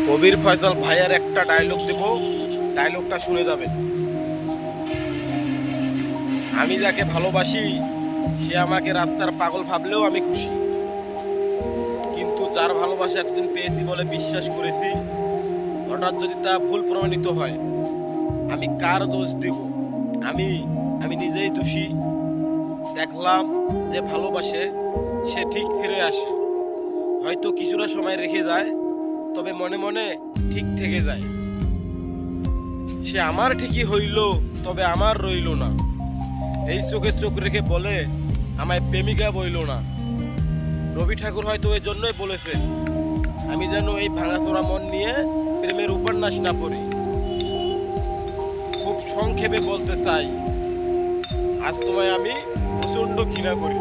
কবির ফয়সাল ভাইয়ের একটা ডায়লগ দেব, ডায়লগটা শুনে যাবেন। আমি যাকে ভালোবাসি সে আমাকে রাস্তার পাগল ভাবলেও আমি খুশি, কিন্তু যার ভালোবাসা এতদিন পেয়েছি বলে বিশ্বাস করেছি, হঠাৎ যদি তা ভুল প্রমাণিত হয় আমি কার দোষ দেব? আমি আমি নিজেই দোষী। দেখলাম যে ভালোবাসে সে ঠিক ফিরে আসে, হয়তো কিছুটা সময় রেখে যায়, তবে মনে মনে ঠিক থেকে যায়। সে আমার ঠিকই হইল, তবে আমার রইল না। এই চোখে চোখ রেখে বলে আমায় প্রেমিকা বইল না। রবি ঠাকুর হয়তো এই জন্যই বলেছে আমি যেন এই ভাঙাচোরা মন নিয়ে প্রেমের উপন্যাস না পড়ি। খুব সংক্ষেপে বলতে চাই, আজ তোমায় আমি প্রচন্ড ঘৃণা করি।